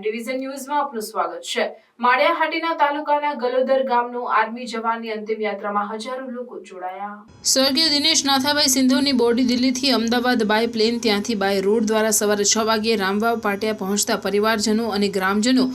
Division ન્યૂઝમાં આપનું સ્વાગત છે। માળિયાહાટીના તાલુકાના ગલોદર ગામનો આર્મી જવાનની અંતિમ યાત્રામાં હજારો લોકો જોડાયા। સ્વર્ગીય દિનેશ નાથાભાઈ સિંધવની બોડી દિલ્હીથી અમદાવાદ બાય પ્લેન ત્યાંથી બાય રોડ દ્વારા સવારે 6 વાગ્યે રામવાવ પાટિયા પહોંચતા પરિવારજનો અને ગ્રામજનો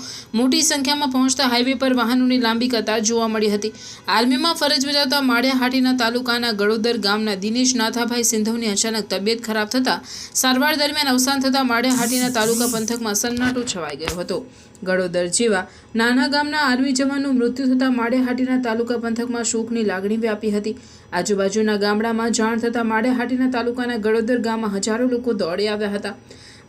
મોટી સંખ્યામાં પહોંચતા હાઈવે પર વાહનોની લાંબી કતાર જોવા મળી હતી। આર્મીમાં ફરજ બજાવતા માળિયાહાટીના તાલુકાના ગલોદર ગામના દિનેશ નાથાભાઈ સિંધવની અચાનક તબિયત ખરાબ થતા સારવાર દરમિયાન અવસાન થતા માળિયાહાટીના તાલુકા પંથકમાં સન્નાટો છવાઈ ગયો હતો। ગળોદર જેવા નાના ગામના આર્મી જવાનનું મૃત્યુ થતાં માળિયાહાટીના તાલુકા પંથકમાં શોકની લાગણી વ્યાપી હતી। આજુબાજુના ગામડામાં જાણ થતાં માળિયાહાટીના તાલુકાના ગળોદર ગામમાં હજારો લોકો દોડી આવ્યા હતા।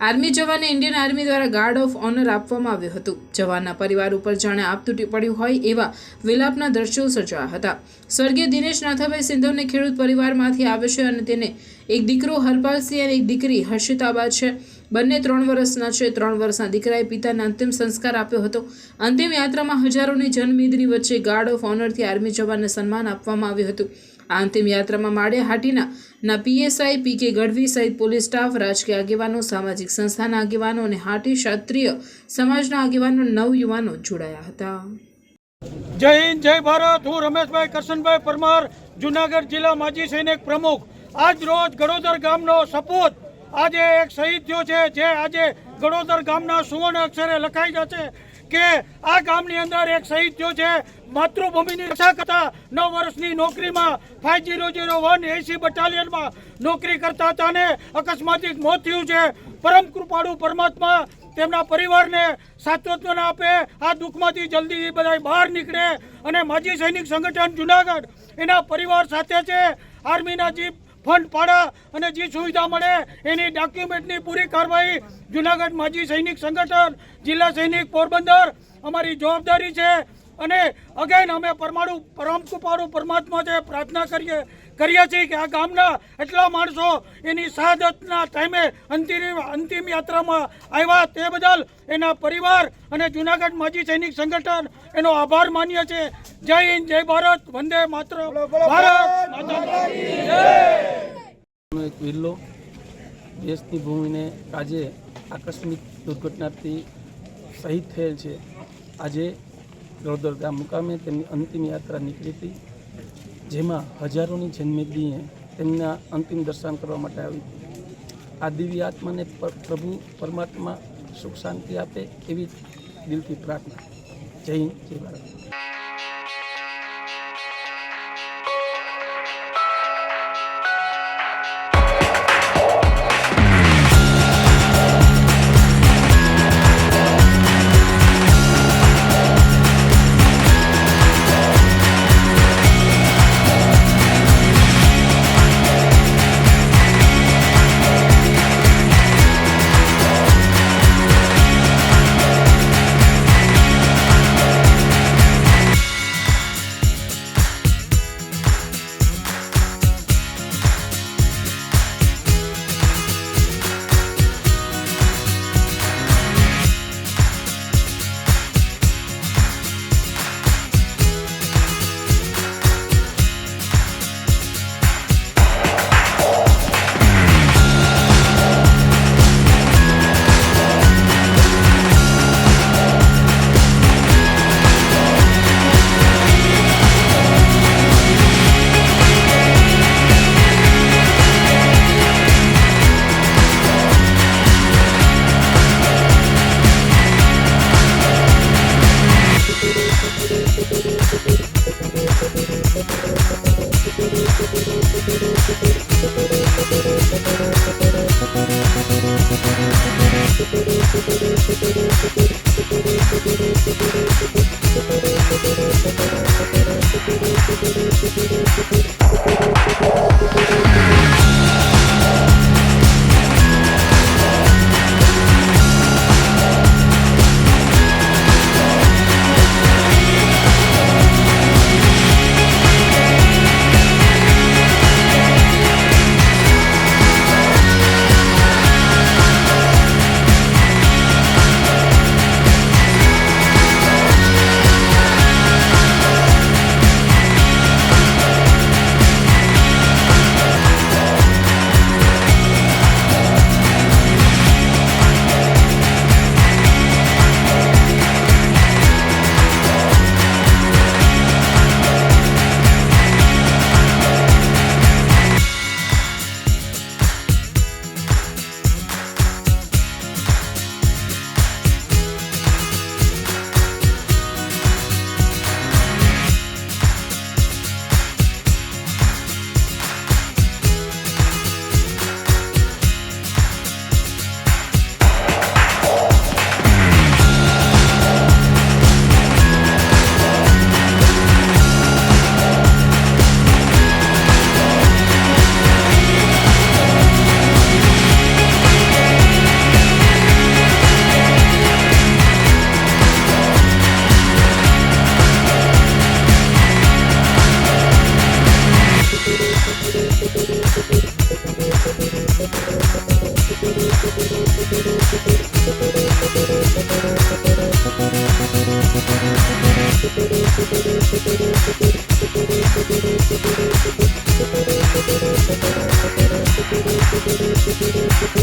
આર્મી જવાનને ઇન્ડિયન આર્મી દ્વારા ગાર્ડ ઓફ ઓનર આપવામાં આવ્યું હતું। જવાનના પરિવાર ઉપર જાણે આપ તૂટી પડ્યું હોય એવા વિલાપના દ્રશ્યો સર્જાયા હતા। સ્વર્ગીય દિનેશ નાથાભાઈ સિંધવને ખેડૂત પરિવારમાંથી આવે છે અને તેને એક દીકરો હરપાલસિંહ અને એક દીકરી હર્ષિતાબા છે। બંને 3 વર્ષના છે। 3 વર્ષના દીકરાએ પિતાને અંતિમ સંસ્કાર આપ્યો હતો। અંતિમ યાત્રામાં હજારોની જનમેદની વચ્ચે ગાર્ડ ઓફ ઓનરથી આર્મી જવાનને સન્માન આપવામાં આવ્યું હતું। આ અંતિમ યાત્રામાં માળિયાહાટીના પીએસઆઈ પીકે ગઢવી સહિત પોલીસ સ્ટાફ, રાજકીય આગેવાનો, સામાજિક સંસ્થાના આગેવાનો અને હાટી ક્ષત્રિય સમાજના આગેવાનો, નવયુવાનો જોડાયા હતા। જય હિન્દ, જય ભારત। હું રમેશભાઈ કરશનભાઈ પરમાર, જુનાગઢ જિલ્લા માજી સૈનિક પ્રમુખ। આજ રોજ ગળોદર ગામનો સપૂત આજે એક શહીદ થયો છે, જે આજે ગળોદર ગામના સુવર્ણ અક્ષરે લખાઈ જશે કે આ ગામની અંદર એક શહીદ થયો છે। માતૃભૂમિની રક્ષા કરતા 9 વર્ષની નોકરીમાં 5001 80 બટાલિયનમાં નોકરી કરતા હતા અને અકસ્માતિક મોત થયું છે। પરમ કૃપાળુ પરમાત્મા તેમના પરિવારને સાંત્વના આપે, આ દુઃખમાંથી જલ્દી બધા બહાર નીકળે અને માજી સૈનિક સંગઠન જુનાગઢ એના પરિવાર સાથે છે। આર્મીના જે ફંડ પાડા અને જે સુવિધા મળે એની ડોક્યુમેન્ટની પૂરી કાર્યવાહી જુનાગઢ માજી સૈનિક સંગઠન જિલ્લા સૈનિક પોરબંદર અમારી જવાબદારી છે। અને અગેન અમે પરમ કૃપાળુ પરમાત્મા છે પ્રાર્થના કરીએ છીએ કે આ ગામના એટલા માણસો એની શહાદતના ટાઈમે અંતિમ યાત્રામાં આવ્યા તે બદલ એના પરિવાર અને જુનાગઢ માજી સૈનિક સંગઠન એનો આભાર માનીએ છીએ। જય હિન્દ, જય ભારત, વંદે માતરમ, ભારત માતા કી જય। એક વિલ્લો દેશની ભૂમિને આજે આકસ્મિક દુર્ઘટનાથી શહીદ થયેલ છે। આજે ગળોદર ગામ મુકામે તેમની અંતિમ યાત્રા નીકળી હતી, જેમાં હજારોની જનમેદનીએ તેમના અંતિમ દર્શન કરવા માટે આવી હતી। આ દિવ્ય આત્માને પ્રભુ પરમાત્મા સુખ શાંતિ આપે એવી દિલથી પ્રાર્થના। જય હિન્દ, જય ભારત। Thank you.